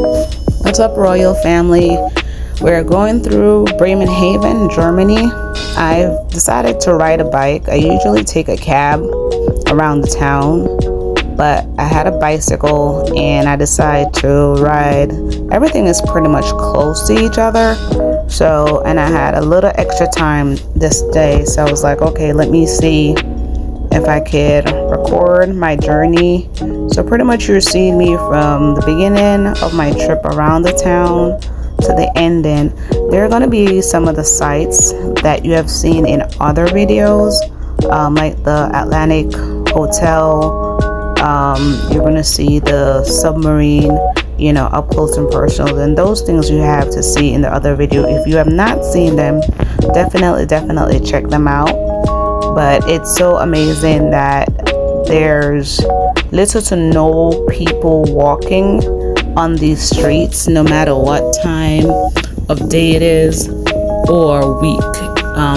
What's up, royal family? We're going through Bremerhaven, Germany. I've decided to ride a bike. I usually take a cab around the town, but I had a bicycle and I decided to ride. Everything is pretty much close to each other. So, and I had a little extra time this day. So I was like, okay, let me see if I could record my journey. So pretty much you're seeing me from the beginning of my trip around the town to the ending. There are going to be some of the sites that you have seen in other videos, like the Atlantic Hotel. You're going to see the submarine, you know, up close and personal, and those things you have to see in the other video. If you have not seen them, definitely check them out. But it's so amazing that there's little to no people walking on these streets, no matter what time of day it is or week.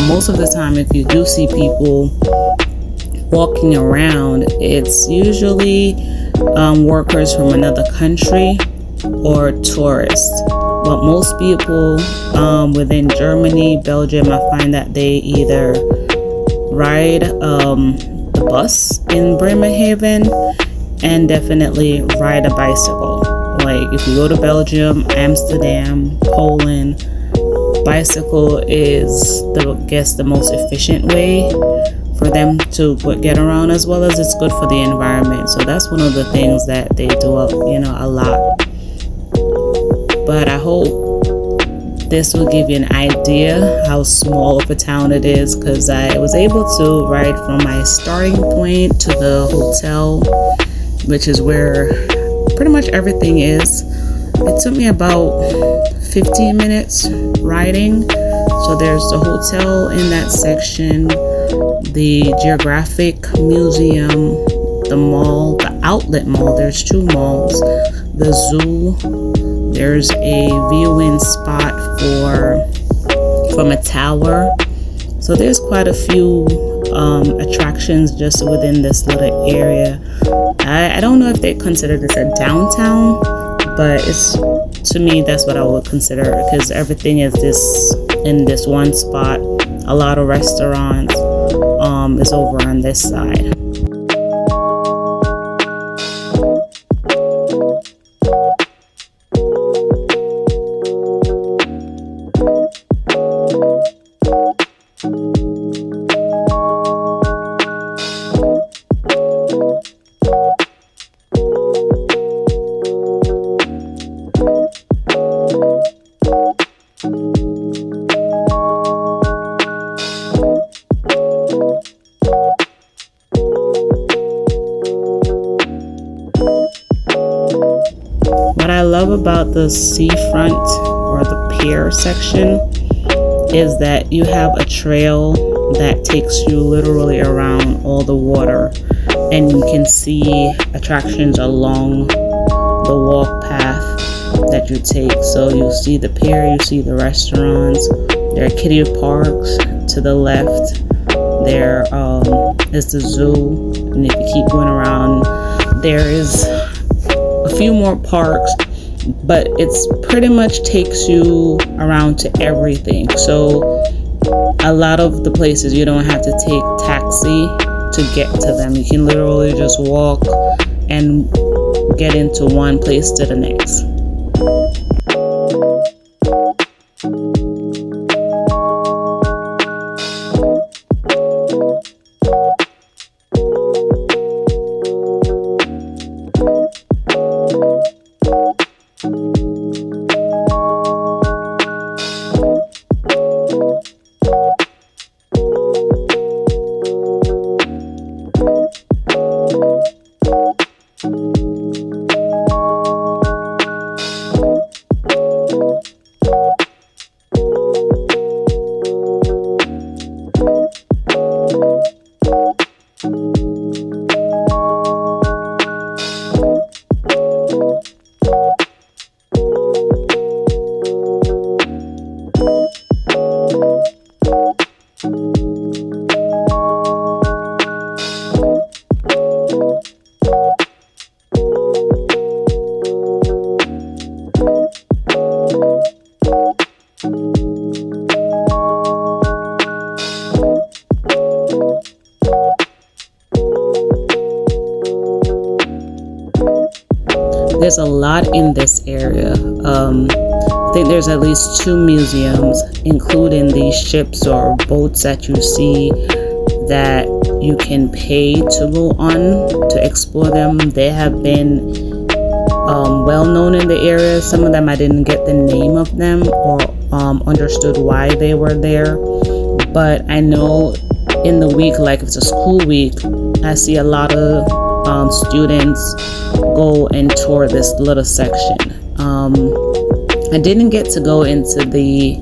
Most of the time, if you do see people walking around, it's usually workers from another country or tourists. But most people within Germany, Belgium, I find that they either ride the bus in Bremahaven and definitely ride a bicycle. Like if you go to Belgium, Amsterdam, Poland, bicycle is the most efficient way for them to get around, as well as it's good for the environment. So that's one of the things that they do a lot. But I hope this will give you an idea how small of a town it is, because I was able to ride from my starting point to the hotel, which is where pretty much everything is. It took me about 15 minutes riding. So there's the hotel in that section, the Geographic Museum, the mall, the outlet mall. There's two malls, the zoo. There's a viewing spot from a tower. So there's quite a few attractions just within this little area. I don't know if they consider this a downtown, but to me that's what I would consider, because everything is in this one spot. A lot of restaurants is over on this side. What I love about the seafront or the pier section is that you have a trail that takes you literally around all the water, and you can see attractions along the walk path that you take. So you see the pier, you see the restaurants, there are kiddie parks to the left, there is the zoo, and if you keep going around there is a few more parks, but it's pretty much takes you around to everything. So a lot of the places you don't have to take taxi to get to them. You can literally just walk and get into one place to the next. lot in this area. I think there's at least 2 museums, including these ships or boats that you see that you can pay to go on to explore them. They have been well known in the area. Some of them I didn't get the name of them or understood why they were there, but I know in the week, like if it's a school week, I see a lot of students go and tour this little section. I didn't get to go into the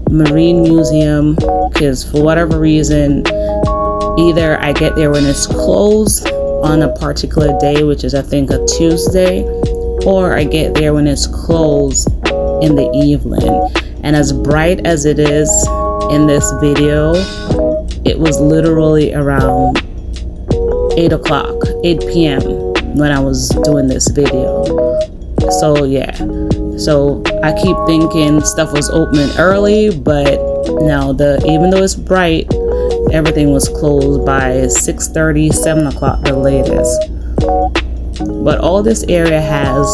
Marine Museum because for whatever reason, either I get there when it's closed on a particular day, which is I think a Tuesday, or I get there when it's closed in the evening. And as bright as it is in this video, it was literally around 8 p.m. when I was doing this video. So yeah, so I keep thinking stuff was opening early, but no, even though it's bright, everything was closed by 6:30, 7 o'clock the latest. But all this area has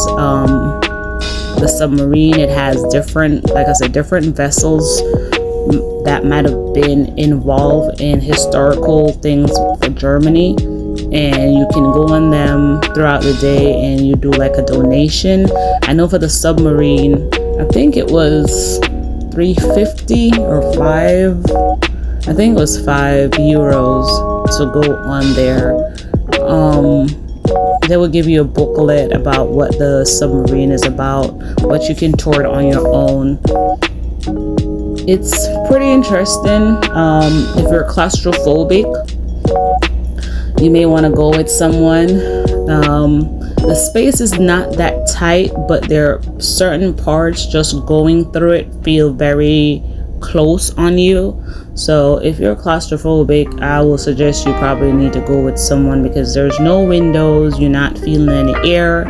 the submarine. It has different, like I said, different vessels that might have been involved in historical things for Germany, and you can go on them throughout the day and you do like a donation. I know for the submarine, I think it was 350 or 5, I think it was €5 to go on there. They will give you a booklet about what the submarine is about, but you can tour it on your own. It's pretty interesting. If you're claustrophobic, you may want to go with someone. The space is not that tight, but there are certain parts just going through it feel very close on you. So if you're claustrophobic, I will suggest you probably need to go with someone because there's no windows, you're not feeling any air,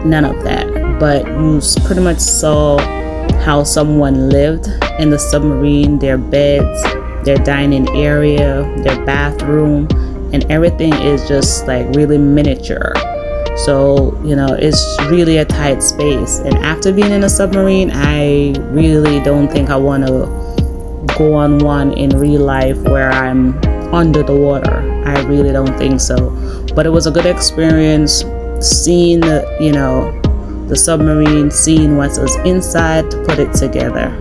none of that. But you pretty much saw how someone lived in the submarine, their beds, their dining area, their bathroom, and everything is just like really miniature. So, you know, it's really a tight space. And after being in a submarine, I really don't think I want to go on one in real life where I'm under the water. I really don't think so. But it was a good experience seeing the submarine, seeing what was inside to put it together.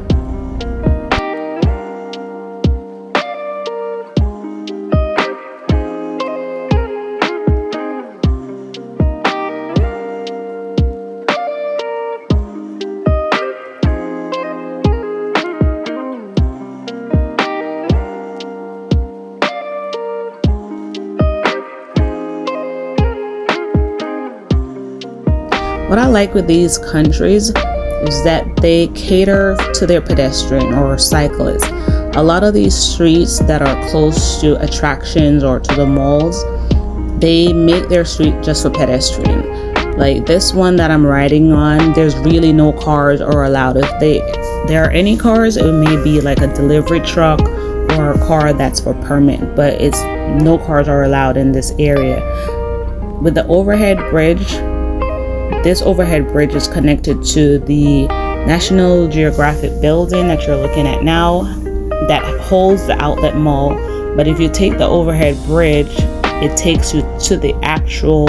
What I like with these countries is that they cater to their pedestrian or cyclists. A lot of these streets that are close to attractions or to the malls, they make their street just for pedestrian. Like this one that I'm riding on, there's really no cars are allowed. If there are any cars, it may be like a delivery truck or a car that's for permit, but it's no cars are allowed in this area. With the overhead bridge, this overhead bridge is connected to the National Geographic building that you're looking at now that holds the outlet mall. But if you take the overhead bridge, it takes you to the actual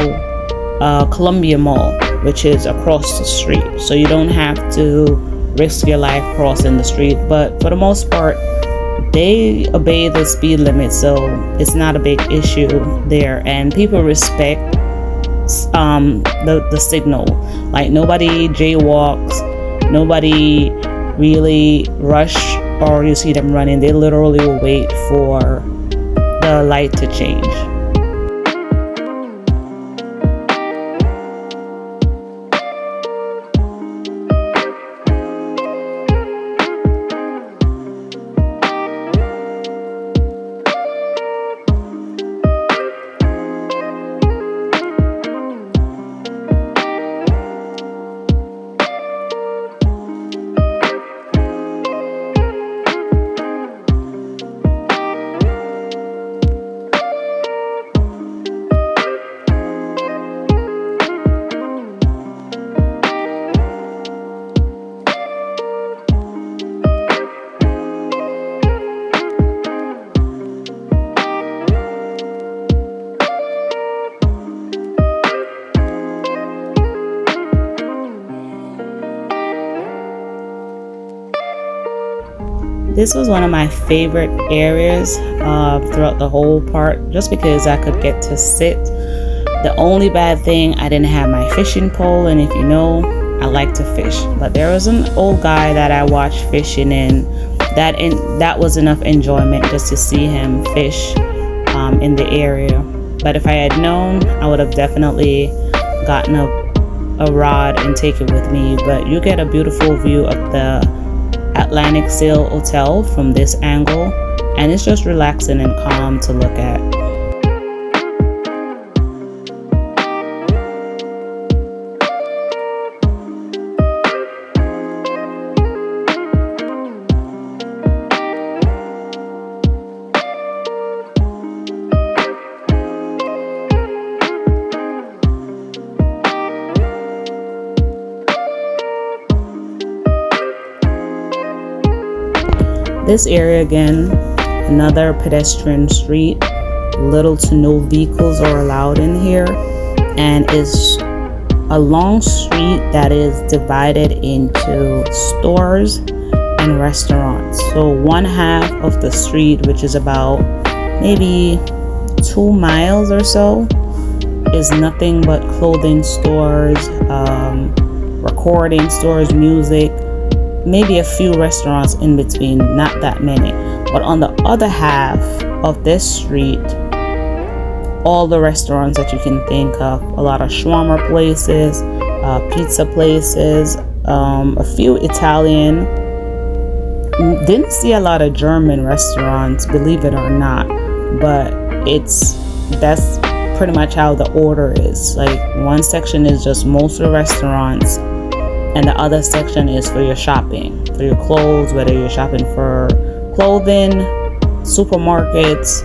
Columbia Mall, which is across the street. So you don't have to risk your life crossing the street. But for the most part, they obey the speed limit, so it's not a big issue there. And people respect the signal. Like nobody jaywalks, nobody really rush, or you see them running. They literally will wait for the light to change. This was one of my favorite areas throughout the whole park, just because I could get to sit. The only bad thing, I didn't have my fishing pole, and if you know, I like to fish. But there was an old guy that I watched fishing, and that was enough enjoyment just to see him fish in the area. But if I had known, I would have definitely gotten a rod and take it with me. But you get a beautiful view of the Atlantic Sail Hotel from this angle, and it's just relaxing and calm to look at. This area again, another pedestrian street. Little to no vehicles are allowed in here, and is a long street that is divided into stores and restaurants. So one half of the street, which is about maybe 2 miles or so, is nothing but clothing stores, recording stores, music, maybe a few restaurants in between, not that many. But on the other half of this street, all the restaurants that you can think of, a lot of shawarma places, pizza places, a few Italian. Didn't see a lot of German restaurants, believe it or not, but that's pretty much how the order is. Like, one section is just most of the restaurants, and the other section is for your shopping, for your clothes, whether you're shopping for clothing, supermarkets,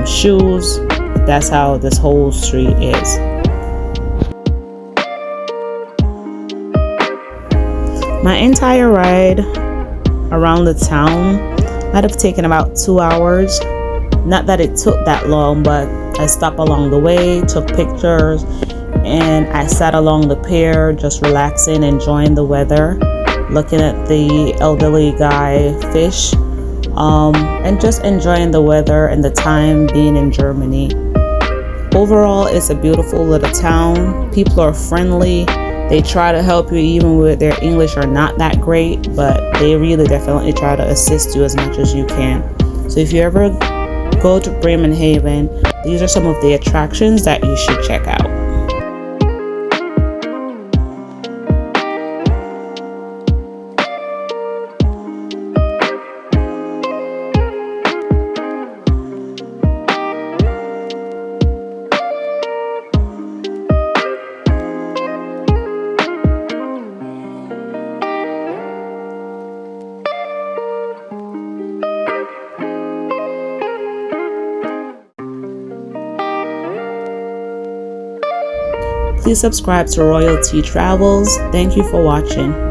shoes. That's how this whole street is. My entire ride around the town might have taken about 2 hours. Not that it took that long, but I stopped along the way, took pictures, and I sat along the pier just relaxing, enjoying the weather, looking at the elderly guy fish, and just enjoying the weather and the time being in Germany. Overall, it's a beautiful little town. People are friendly. They try to help you even with their English are not that great, but they really definitely try to assist you as much as you can. So if you ever go to Bremerhaven, these are some of the attractions that you should check out. Please subscribe to Royalty Travels. Thank you for watching.